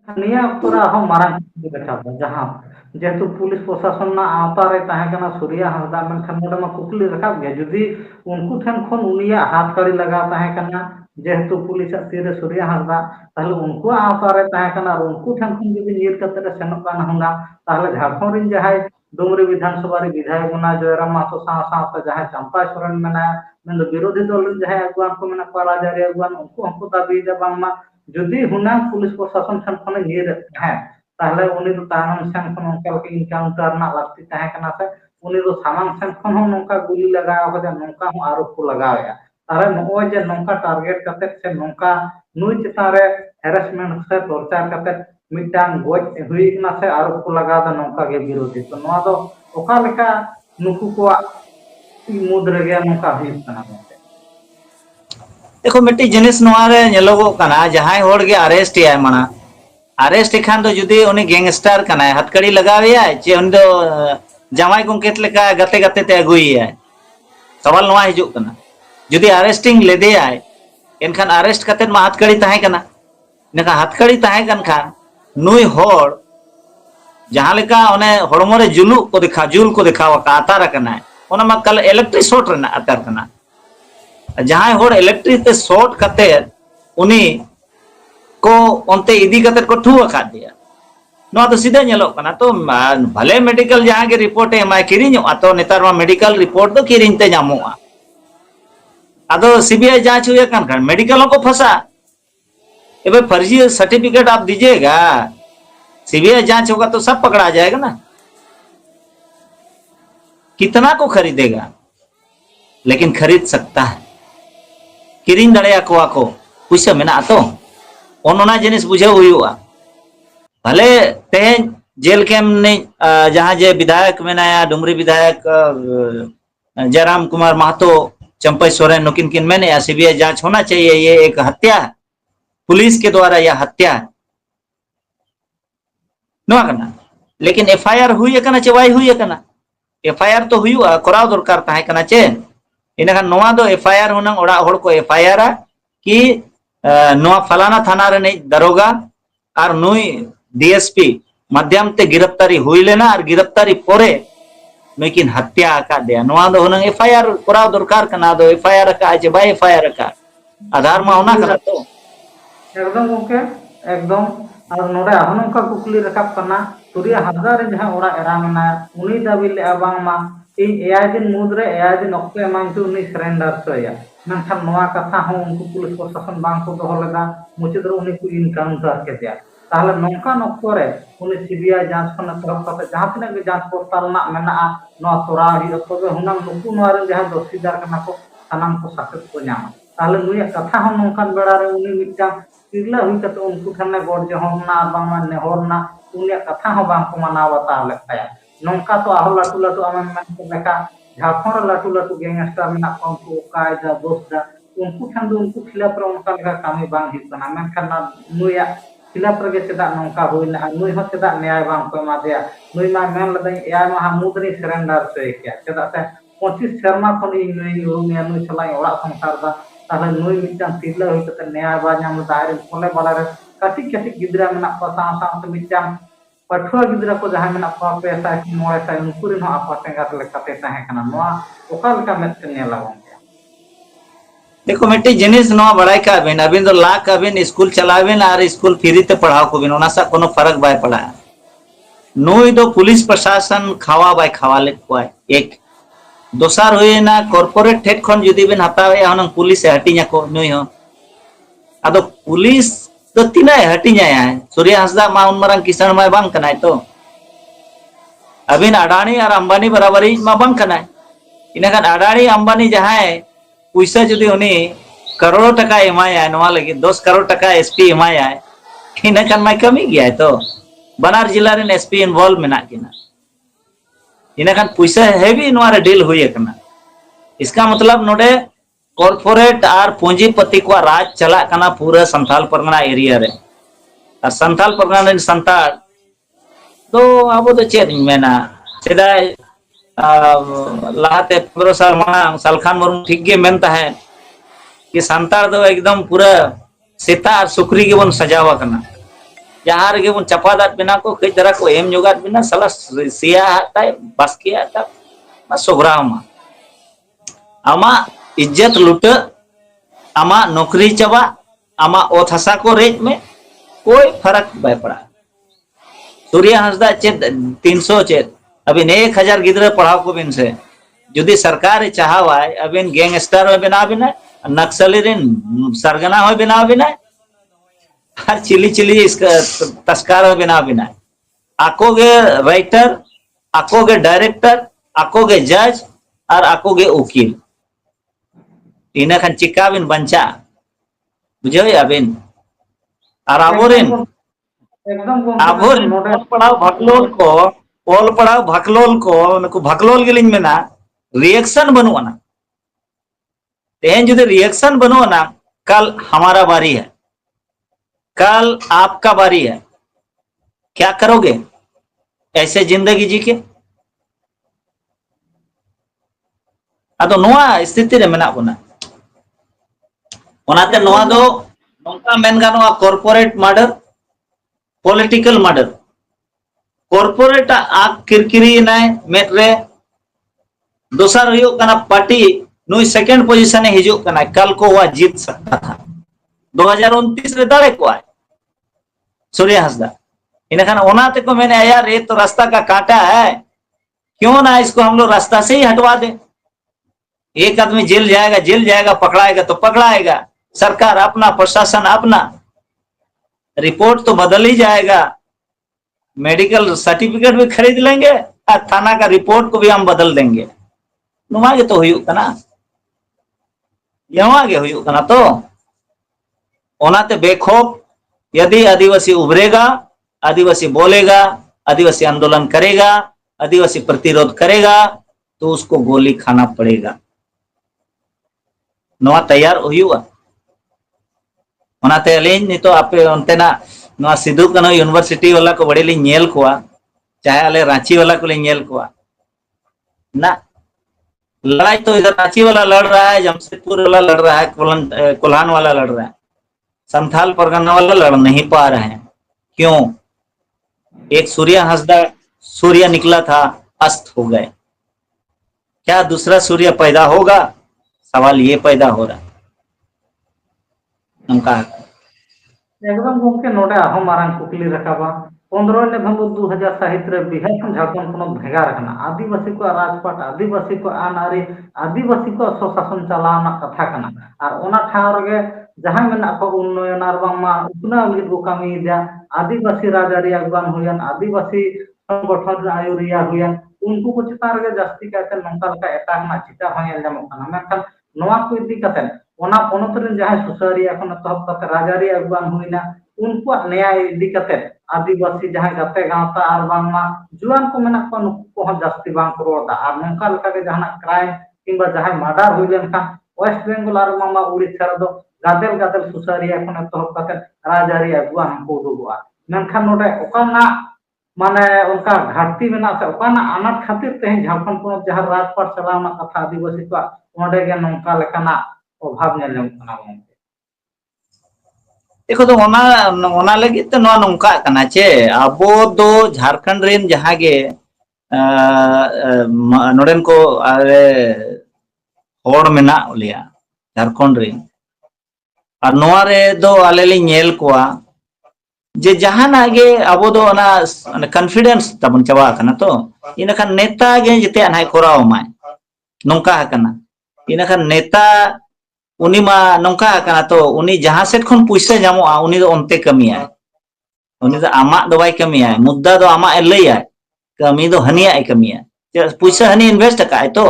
निया अक्तरा हम मारंग कथा जहां जेहेतु पुलिस प्रशासन आवतारे सूर्या हांसदा मेनखान नोडे मा कुकली रखाब गया जुदी उनको ठन खन उनिया हाथ कड़ी लगा जेहेतु पुलिस तीरे सूर्या हांसदा ताहले उनको आवतारे उनको ठन खन जुदी नीर कते सेनोक काना हुना ताहले झारखंड रिन जहाय डुमरी विधानसभा रे विधायक बना जयराम महतो साथ जहां चंपा सोरेन मेना विरोधी दल रिन जहां अगुवान को मेना राजारी अगुवान उनको हमको दाबी दे बांगमा जुदी हुना पुलिस प्रशासन ठन खन नीर है ताहले उनी तो तानम सेन खन उनका इनकाउंटर ना लगती तहे कना से उनी तो सामान सेन खन हो नोंका गुली लगाव कदे नोंका हो आरोप को लगाया तारे नोय जे नोंका टारगेट कते से नोंका नुई चितारे हेरेसमेंट से टॉर्चर कते मिटांग गोज हुईना से आरोप को लगा दा नोंका के विरोधी तो नोआ दो ओका लेका नुकु को मुद रेगे नोंका हुई कना देखो मिट्टी जिनिस नोआरे नेलोगो कना जहां होड़ गे अरेस्ट याय मना अरेस्ट खान तो जुदी उनी गैंगस्टर कना हथकड़ी लगावे चे उन दो जमाई गुंकेत लेका गते गते ते अगुई है सवाल नोआ हिजुक कना जुदी अरेस्टिंग लेदे आय एनखान अरेस्ट कते मा हथकड़ी ताहे कना नेका हथकड़ी ताहे कन खान नुई होड़ जहां लेका ओने होड़मो रे जुलू को दिखा जुल को दिखावा का आतार कना ओना मा कल इलेक्ट्रिक शॉट रना आतार कना जहां होड़ इलेक्ट्रिक ते शॉट कते उनी को ओनते इदी कते को ठू अखा दिया नो तो सीधा नेलो कना तो भले मेडिकल जहां के रिपोर्ट एमाय किरिनो तो नेतार मा मेडिकल रिपोर्ट दो किरिन ते जामोआ आदो सीबीआई जांच हुए kan मेडिकल को फंसा एबे फर्जी सर्टिफिकेट आप दीजिएगा सीबीआई जांच होगा तो सब पकड़ा जाएगा ना कितना को खरीदेगा लेकिन खरीद सकता है किरिन दड़े को पैसा मेना तो ओनोना जिनिस बुझे हुआ भले तेज जेल कैम ने जहां जे विधायक मेनाया डुमरी विधायक जयराम कुमार महतो चंपई सोरेन नुकिन किन मैंने सीबीआई जांच होना चाहिए ये एक हत्या है पुलिस के द्वारा यह हत्या है नोआ कना लेकिन एफआईआर हुई कना चे वाई हुई कना एफआईआर तो हुई कराव दरकार ताहे कना चे इनखान नोआ दो एफआईआर हुनंग ओड़ा होड़ को एफआईआर कि नोआ फलाना थाना रे दरोगा और नुई डीएसपी माध्यम ते गिरफ्तारी हुई लेना और गिरफ्तारी पोरे नुकिन हत्या का दे नोआ दो हुनंग एफआईआर कराव दरकार कना दो एफआईआर का जे बाय एफआईआर का आधार मा होना कना तो एकदम ओके एकदम और नोडे हनोंका कुकली रकाब कना सूर्या हांसदा रे जहां ओड़ा एरा मेना उनी दाबी ले बांगमा इन एआई दिन मुद्रे एआई दिन ऑक्टे एमांतु उनी सरेंडर सोया मेनखान नोआ कथा हो उनको पुलिस प्रशासन बांग को दोहो लेदा मुचिद रे उनी को इनकाउंटर के दिया ताहले नोंका नक्तो रे उनी सीबीआई जांच खन तरफ कते जहां तिना के जांच पोर्टल ना मेना नोआ तोरा ही तबे हुनम नुकु नोआ रे जहां दोषीदार कना को सनाम को साकेत को नाम ताहले नुया कथा हो नोंकान बेड़ा रे उनी मिटा तिरला हुई कते उनको ठने गोड जहना बांगमा नेहरना उनिया कथा हो बांग को मनावा ताहले खाया नोंका तो आहो लाटू लाटू आमें मन को लेका झारखंड लाटू लाटू गैंगस्टर में को कायदा दोस्ता उनको ठन दो उनको खिलाफ रे उनका लेका कामी बांग हित कना मेनखान नुया खिलाफ रे चेदा नोंका होइना नुई हो चेदा न्याय बांग को मा दिया नुई मा मेन लदई एआई मा मुद्री सरेंडर से क्या चेदा से 25 शर्मा खन इ नुई उरुमिया नुई चलाई ओड़ा संसार दा ताहले नुई मिटान तिरला होई कते न्याय बा नाम दायरे कोले बाला रे कटी कटी गिदरा में को सा से मिटान पठुआ गिदरा को जहां में पैसा की मोए सा उनको रे आपा टेंगा लेकाते ताहे कना नोआ ओका लेका मेत ने लागों देखो मिट्टी जिनिस नोआ बड़ाई का बिन अबिन तो लाख अबिन स्कूल चलावेन और स्कूल फ्री ते पढ़ाओ को बिन ओना सा कोनो फर्क बाय पड़ा नुई दो पुलिस प्रशासन खावा बाय खावाले कोय एक दोसार हुए ना कॉर्पोरेट ठेठ खन जुदी बिन हतावे हनंग पुलिस हटिया को नुई हो आदो पुलिस तो तीना हटिया है सूर्या हांसदा मा उन मरंग किसान मा बांग कनाय तो अबिन अडानी और अंबानी बराबरी मा बांग कनाय इनखान अडानी अंबानी जहां पैसा जुदी उनी करोड़ टका एमाया नोआ लगी 10 करोड़ टका एसपी एमाया इनखान मा कमी गया तो बनार जिला रे एसपी इन्वॉल्व मेना किना इनखान पैसा हेवी नोआ रे डील हुई कना इसका मतलब नोडे कॉर्पोरेट और पूंजीपति को राज चला कना पूरा संथाल परगना एरिया रे और संथाल परगना रे संताल तो अब तो चेत मेना सेदाय लाते 15 साल मांग सालखान मुर्मू ठीक गे मेनता है कि संताल दो एकदम पूरा सीता और सुकरी के बन सजावा कना जहाँ रगे बन चपा दात बिना को कई तरह को एम जोगात बिना साला सिया ताय बस किया ता सोगरा आमा इज्जत लुट आमा नौकरी चबा आमा ओत हसा को रेज में कोई फर्क बाय पड़ा। सूर्य हंसदा चेत 300 चेत अभी 1000 गिद्र पढ़ाओ को बिन से जुदी सरकार चाहवाय अबिन गैंगस्टर हो बिना बिना नक्सली रिन सरगना हो बिना बिना हर चिली चिली इसका तस्कार हो बिना बिना आकोगे राइटर आकोगे डायरेक्टर आकोगे जज और आकोगे वकील इना खान चिका बिन बंचा बुझे अबिन और आबोरिन एकदम आबोरिन नोडे ऑल पढ़ाओ भकलोल गिलिंग में ना रिएक्शन बनुआ ना तेहन जुदे रिएक्शन बनुआ ना कल हमारा बारी है कल आपका बारी है क्या करोगे ऐसे जिंदगी जी के अतो नोआ स्थिति रे मेना बना ओनाते नोआ दो नोंका मेन गानोआ corporate murder political murder corporate आग किरकिरी नाय मेट्रे दोसर हुयो कना पार्टी नुई सेकंड पोजीशन हिजू कना कल को वह जीत सकता था 2029 रे दाड़े को आए सूर्य हंसदा इनखान ओनाते को मैंने यार ये तो रास्ता का कांटा है क्यों ना इसको हम लोग रास्ता से ही हटवा दे एक आदमी जेल जाएगा पकड़ाएगा तो पकड़ाएगा सरकार अपना प्रशासन अपना रिपोर्ट तो बदल ही जाएगा मेडिकल सर्टिफिकेट भी खरीद लेंगे और थाना का रिपोर्ट को भी हम बदल देंगे नुमागे तो हुई ना यहां हुई ना तो ओनाते बेखौफ यदि आदिवासी उभरेगा आदिवासी बोलेगा आदिवासी आंदोलन करेगा आदिवासी प्रतिरोध करेगा तो उसको गोली खाना पड़ेगा नवा तैयार हुआ ओनाते अलिन नितो आपे ओंतेना नवा सिद्धू कान्हू यूनिवर्सिटी वाला को बड़े ली नेल कोआ चाहे अले रांची वाला को ली नेल कोआ ना लड़ाई तो इधर रांची वाला लड़ रहा है जमशेदपुर वाला लड़ रहा है कोल्हान वाला लड़ रहा है संथाल परगना वाला लड़ नहीं पा रहे हैं क्यों एक सूर्य हंसदा सूर्य निकला था अस्त हो गए क्या दूसरा सूर्य पैदा होगा सवाल ये पैदा हो रहा है उनका एकदम गोमके नोडे आहो मारंग कुकली रखाबा 15 नवंबर 2000 साहित्य रे बिहार खन झारखंड कोनो भेगार कना आदिवासी को राजपाट आदिवासी को आनारी आदिवासी को स्वशासन चलावना कथा कना और ओना ठाव रे जहां मेना को उन्नयन आर बांगमा उतना मिल को कमी दिया आदिवासी राजारी अगवान हुयन आदिवासी संगठन आयुरिया हुयन उनको को चितार गे जास्ती कहते नंका लका एटा ना चिता होय जामो कना मेखान नोआ को इदी कते ओना पोनत रे जहां सुसारी एखन तहब कते राजारी अगवान हुइना उनको न्याय इदी कते आदिवासी जहां गते गांवता आर बांगमा जुआन को मेना को नुको हो जास्ती बांग करोदा आर नंका लका के जहां क्राइम किंबा जहां मर्डर हुइ लेन खान वेस्ट बेंगल आर बांगमा उड़ीसा रे दो गादल गादल सुसारी एखन तहब कते राजारी अगवान को उदुगआ मेनखान नोडे ओकाना माने उनका घाटी मेना से ओकाना अनाथ खातिर ते झारखंड को जहां राजपाट चलावना कथा आदिवासी को ओंडे गे नंका लेकाना अभाव नेल कना देखो तो ओना लगी तो नौका चे अब दो झारखंड रेन जहाँ गे नोडेन को अरे होड़ मेना लिया झारखंड रेन और नोआ रे दो आले ली नेल कोआ जे जहाँ ना गे अब दो ना कॉन्फिडेंस तबन चबा कना तो इनखान नेता गे जते नाय कोराव माय नौका कना इनखान नेता उनी मा नौका कना तो उनी जहां सेट खन पैसा जामोआ उनी दो ओनते कमिया उनी दो आमा दो बाय कमिया मुद्दा दो आमा लैया कमी दो हनिया कमिया पैसा हनी इन्वेस्ट का तो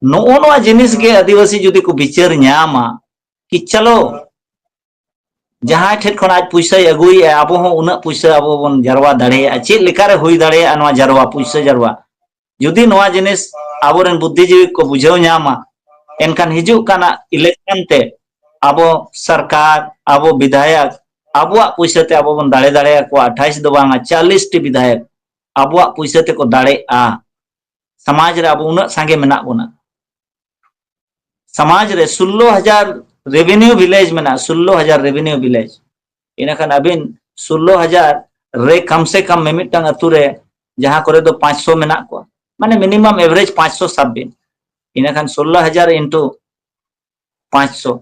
नो जिनिस गे आदिवासी जुदी को विचार न्यामा कि चलो जहां ठेठ खन आज पैसा अगुई अब हो उना पैसा अब बन जरवा दाड़े चेक लेका रे हुई दाड़े नवा जरवा पैसा जरवा जुदी नवा जिनिस आबोरेन बुद्धिजीवी को बुझाव न्यामा एनखान हिजू काना इलेक्शन ते अब सरकार अब विधायक अब पैसा ते अब बन दाड़े दाड़े को 28 दो बांगा 40 टी विधायक अब पैसा ते को दाड़े आ समाज रे अब उना सांगे मेना बोना समाज रे 16,000 रेवेन्यू विलेज मेना 16,000 रेवेन्यू विलेज इनखान अबिन 16,000 रे कम से कम मिमिटंग अतु रे जहां करे दो 500 मेना को माने मिनिमम एवरेज 500 सब बिन इना खान 16,000 इंटू 500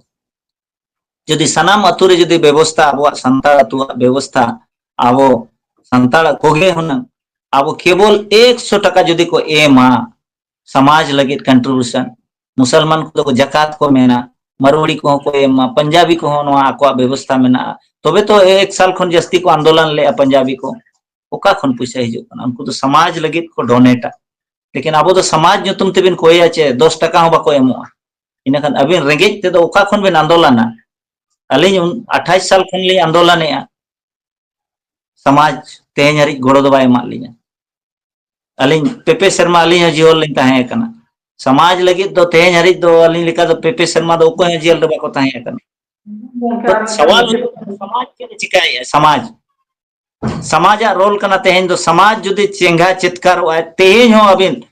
जदि सनाम अतु रे जदि व्यवस्था अब संताल अतु व्यवस्था अब संताल कोगे हुना अब केवल 100 टका जदि को एमा समाज लगित कंट्रीब्यूशन मुसलमान को जकात को मेना मरवाड़ी को एमा पंजाबी को आको व्यवस्था मेना तबे तो एक साल खन जस्ती को आंदोलन ले पंजाबी को ओका खन पैसा हिजुना उनको तो समाज लगित को डोनेटा लेकिन अब तो समाज तुम तेबिन कोया चे 10 टका हो बाको एमोआ इन खान अबिन रेंगेज ते ओका खन बिन आंदोलना अलिन 28 साल खन ले आंदोलन समाज तेज हरी गोड़ो दो बाय मा लिया अलिन पेपे शर्मा अलिन जीवन लिन ताहे कना समाज लगी तो तेज हरी दो अलिन लिका तो पेपे शर्मा दो को जेल रे बाको ताहे कना सवाल समाज के चिकाय समाज समाजा रोल कना तेहेन दो समाज जुदी चेंगा चित्कार होय तेहेन हो अबिन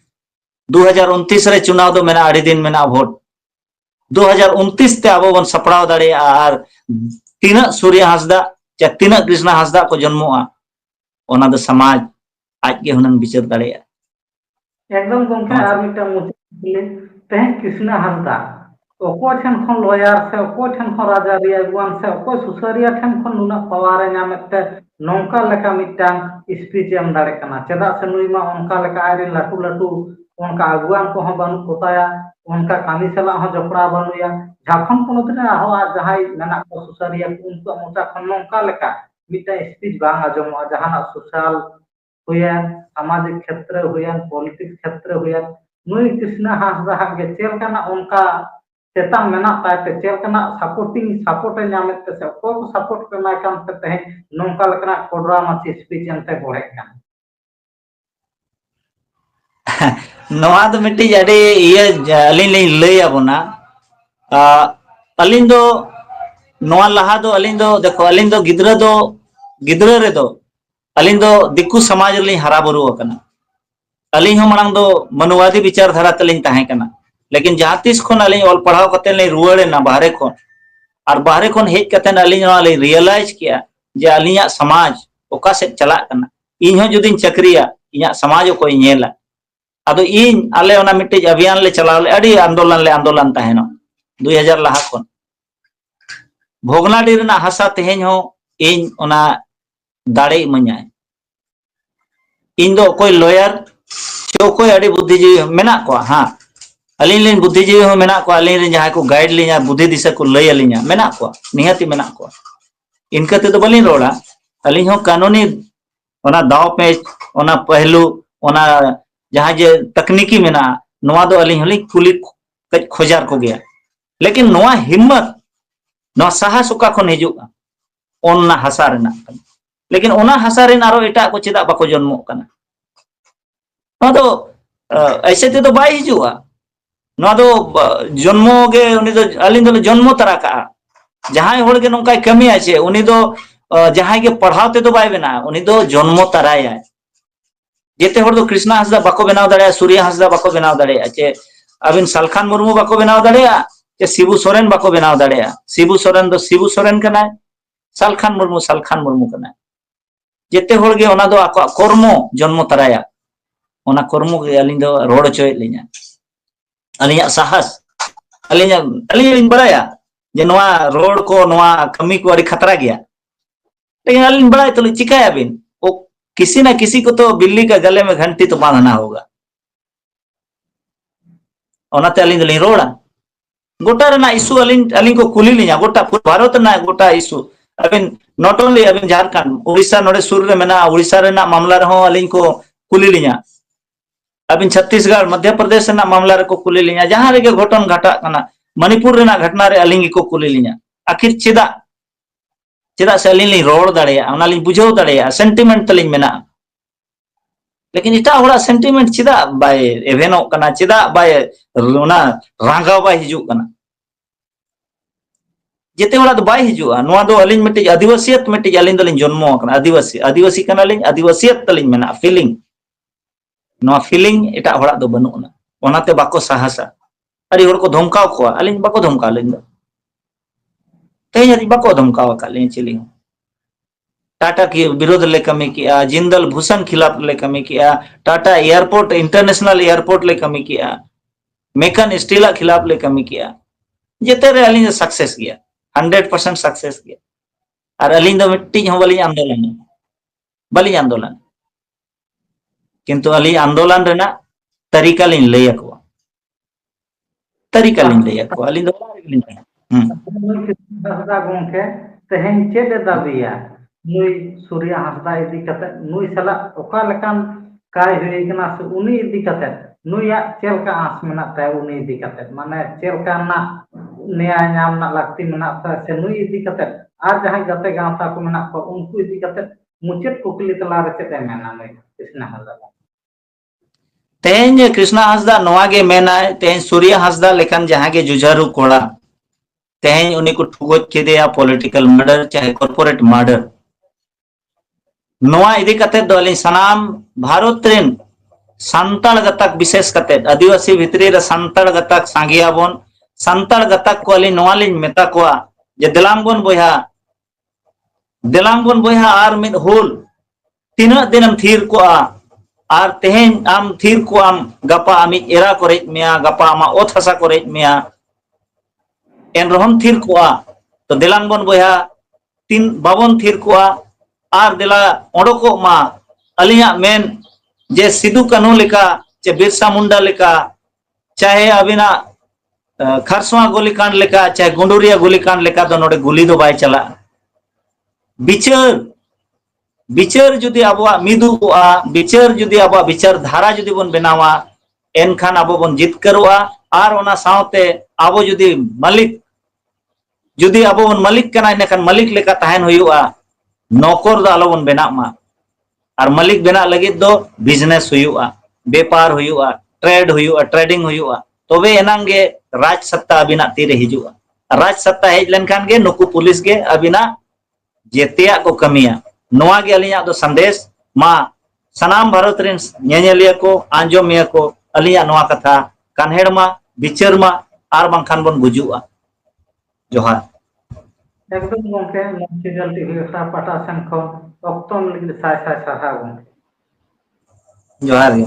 2029 रे चुनाव दो मेना अड़ी दिन मेना वोट 2029 ते अब बन सपड़ाव दाड़े आर तीना सूर्य हांसदा च तीना कृष्णा हांसदा को जन्मोआ ओना दो समाज आज के हुनन विचार दाड़े एकदम गोंके आर मिटा मुले तेहेन कृष्णा हांसदा ᱚᱠᱚᱭ ᱴᱷᱮᱱ ᱠᱷᱚᱱ ᱞᱚᱭᱟᱨ ᱥᱮ ᱚᱠᱚᱭ ᱴᱷᱮᱱ ᱠᱷᱚᱱ ᱨᱟᱡᱽᱟᱹᱨᱤ ᱟᱹᱜᱩᱣᱟᱱ ᱥᱮ ᱚᱠᱚᱭ ᱥᱩᱥᱟᱹᱨᱤᱭᱟᱹ ᱴᱷᱮᱱ ᱠᱷᱚᱱ ᱱᱩᱱᱟᱹᱜ ᱯᱟᱣᱟᱨᱮ ᱧᱟᱢᱮᱫ ᱛᱮ ᱱᱚᱝᱠᱟ ᱞᱮᱠᱟ ᱢᱤᱫᱴᱟᱝ ᱥᱯᱤᱪ ᱮᱢ ᱫᱟᱲᱮᱜ ᱠᱟᱱᱟ ᱪᱮᱫᱟᱜ ᱥᱮ ᱱᱩᱭ ᱢᱟ ᱚᱱᱠᱟ ᱞᱮᱠᱟ ᱟᱡᱨᱮᱱ ᱞᱟᱹᱴᱩ ᱞᱟᱹᱴᱩ ᱚᱱᱠᱟ ᱟᱹᱜᱩᱣᱟᱱ ᱠᱚᱦᱚᱸ ᱵᱟᱹᱱᱩᱜ ᱠᱚᱛᱟᱭᱟ ᱚᱱᱠᱟ ᱠᱟᱹᱢᱤ ᱥᱟᱞᱟᱜ ᱦᱚᱸ ᱡᱚᱯᱲᱟᱣ ᱵᱟᱹᱱᱩᱜᱼᱟ ᱡᱷᱟᱲᱠᱷᱚᱸᱰ ᱯᱚᱱᱚᱛ ᱨᱮ ᱟᱨᱦᱚᱸ ᱡᱟᱦᱟᱸᱭ ᱢᱮᱱᱟᱜ ᱠᱚ ᱥᱩᱥᱟᱹᱨᱤᱭᱟᱹ ᱠᱚ ᱩᱱᱠᱩᱣᱟᱜ ᱢᱚᱪᱟ ᱠᱷᱚᱱ ᱱᱚᱝᱠᱟ ᱞᱮᱠᱟ ᱢᱤᱫᱴᱟᱝ ᱥᱯᱤᱪ ᱵᱟᱝ ᱟᱸᱡᱚᱢᱚᱜᱼᱟ ᱡᱟᱦᱟᱱᱟᱜ ᱥᱳᱥᱟᱞ हुयन सामाजिक क्षेत्र हुयन पॉलिटिक्स क्षेत्र हुयन नुई कृष्णा हांसदा के चेल कना उनका चेता मेना ताते चेल कना सपोर्टिंग सपोर्ट नामे ते से को सपोर्ट करना काम ते तहे नोंका लकना कोडरा माची स्पीच एंते बोले का नोआ तो मिट्टी जड़े ये अलिन ले लई आबोना अलिन दो नोआ लहा दो अलिन दो देखो अलिन दो गिद्रा रे दो अलिन दो दिक्कु समाज ले हरा बरु कना अलिन हो मरंग दो मनुवादी विचारधारा तलिन ताहे कना लेकिन जहां तीस खन अलिन ऑल पढ़ाव कते ले रुवाड़े ना बाहरे खन और बाहरे खन हेज कते अलिन ले रियलाइज किया जे अलिया समाज ओका से चला कना इन हो जुदिन चक्रिया इया समाज को नेला अदो इन आले ओना मिट्टी अभियान ले चलाव ले अड़ी आंदोलन ताहेनो 2000 लाहा खन भोगनाडी रेना हासा तेहेन हो इन ओना दाड़े इमाኛय इन दो कोई लॉयर चो कोई अड़ी बुद्धिजीवी मेना को हां अलिन लिन बुद्धिजीवी हो मेना को अलिन रे जहां को गाइड लिया बुद्धि दिशा को लय अलिया मेना को निहाती मेना को इनका ते तो बलिन रोड़ा अलिन हो कानूनी ओना दाव पे ओना पहलू ओना जहां जे तकनीकी मेना नोआ दो अलिन हली कुली खोजार को गया लेकिन नोआ हिम्मत नोआ साहस उका खन हिजुआ ओना हसा रेना लेकिन ओना हसा रेन आरो एटा को चेदा बाको जन्मो कना नोआ दो ऐसे ते तो बाई हिजुआ नोआ दो जन्मो गे उनी दो अलिन दो जन्मो तरा का जहां होड़ गे नोंका कमी आछे उनी दो जहां के पढ़ाते तो बाय बेना उनी दो जन्मो तराया जेते होड़ दो कृष्णा हांसदा बाको बनाव दाड़े सूर्य हांसदा बाको बनाव दाड़े चे अबिन सालखान मुर्मू बाको बनाव दाड़े चे शिबू सोरेन बाको बनाव दाड़े शिबू सोरेन दो शिबू सोरेन कना सालखान मुर्मू कना जेते होड़ गे ओना दो आको कर्मो जन्मो तराया ओना कर्मो गे अलिन दो रोड चोय लिया अलिया साहस अलिन बड़ाया जे नोआ रोड को नोआ कमी को अड़ी खतरा गया लेकिन अलिन बड़ाय तो चिकाया बिन ओ किसी ना किसी को तो बिल्ली का गले में घंटी तो बांधना होगा ओनाते अलिन दलिन रोड़ा गोटा रेना इशू अलिन को कुली लिया गोटा पूरा भारत ना गोटा issue अबिन not only अबिन Jharkhand Orissa नोडे सुर रे मेना उड़ीसा रेना मामला रहो अलिन को कुली लिया अबिन छत्तीसगढ़ मध्य प्रदेश रेना मामला रे को कुली लिया जहां रे घटन घटा कना मणिपुर रेना घटना रे अलिन को कुली लिया आखिर चेदा चेदा से अलिन लिन रोड दाड़ेया ओना लिन बुझाव दाड़ेया सेंटिमेंट तलिन मेना लेकिन इटा होड़ा सेंटिमेंट चेदा बाय एवेनो कना चेदा बाय ओना रांगाव बाय हिजु कना जेते होड़ा दो बाय हिजुआ नोआ दो अलिन मिटे आदिवासियत मिटे अलिन दलिन जन्मो कना आदिवासी कना लिन आदिवासियत तलिन मेना फीलिंग नोआ फीलिंग इटा होड़ा दो बनुना ओनाते बाको साहसा अरे होड़ को धमकाव को अलिन बाको धमका लिन दो तेज बाको धमकाव का लिन चिली टाटा की विरोध ले कमी किया, जिंदल भूषण खिलाफ ले कमी किया, टाटा एयरपोर्ट इंटरनेशनल एयरपोर्ट ले कमी किया, मेकन स्टील खिलाफ ले कमी किया, जेते रे अली सक्सेस किया 100% सक्सेस किया। और अली दो मिट्टी हो बली आंदोलन किंतु अली आंदोलन रेना तरीका लिन लई को तरीका लिन लई को अली दो हांसदा गोंके तेहेन चेद दाबिया नुई सूर्या हांसदा इदी कते नुई सला ओका लेकान काय हुई कना से उनी इदी कते नुया चेलका आस मेना ता उनी इदी कते माने चेलका ना न्याय नाम ना लगती मेना ता से नुई इदी कते आर जहां गते गांवता को मेना को उनको इदी कते मुचेत कुकली तला रे चेते मेना नुई कृष्णा हांसदा तेज कृष्णा हांसदा नोआ गे मेना तेज सूर्या हांसदा लेकिन जहां के जुझारू कोड़ा तेज उनी को ठुगोज केदेया पॉलिटिकल मर्डर चाहे कॉर्पोरेट मर्डर नोआ इदी कते दो अली सनाम भारत रेन संताल गतक विशेष कते आदिवासी भितरी रे संताल गतक सांगिया बोन संताल गतक को अली नोआ लिन मेता कोआ जे दिलांगबन बोया आर मिद होल तीना दिनम थीर कोआ आर तेहेन आम थीर को आम गपा आमी एरा करे मेया गपा आमा ओथ हसा करे मेया एन रहम थीर कोआ तो दिलांगबन बोया तीन बाबन थीर कोआ आर दिला ओडको मा अलिया मेन जे सिदु कानू लेका चे बिरसा मुंडा लेका चाहे अबिना खरसवा गोलीकांड लेका चाहे गुंडुरिया गोलीकांड लेका दो नोडे गुली दो बाय चला विचार जुदी आबवा मिदुआ विचार जुदी आबवा विचार धारा जुदी बन बनावा एनखान आबो बन जितकरुआ आर ओना सावते आबो जुदी आबो बन मालिक कना इनखान मालिक लेका तहन हुयुआ नौकर दो आलो बन बेना मा और मालिक बेना लगित दो बिजनेस हुयुआ व्यापार हुयुआ ट्रेड हुयुआ ट्रेडिंग हुयुआ तबे एनांगे राज सत्ता अबिना तीरे हिजुआ राज सत्ता हेज लेनखान गे नुकु पुलिस गे अबिना जेतिया को कमिया नोआ गे अलिया दो संदेश मा सनाम भारत रेन नेनेलिया को आंजोमिया को अलिया नोआ कथा कान्हेड़ मा विचार मा आर बांखान बन बुजुआ जोहार एकदम गोंके मसिजल टीवी पाटा संखो ऑक्टोन लिग साय साय साहा गोंके जोहार गे।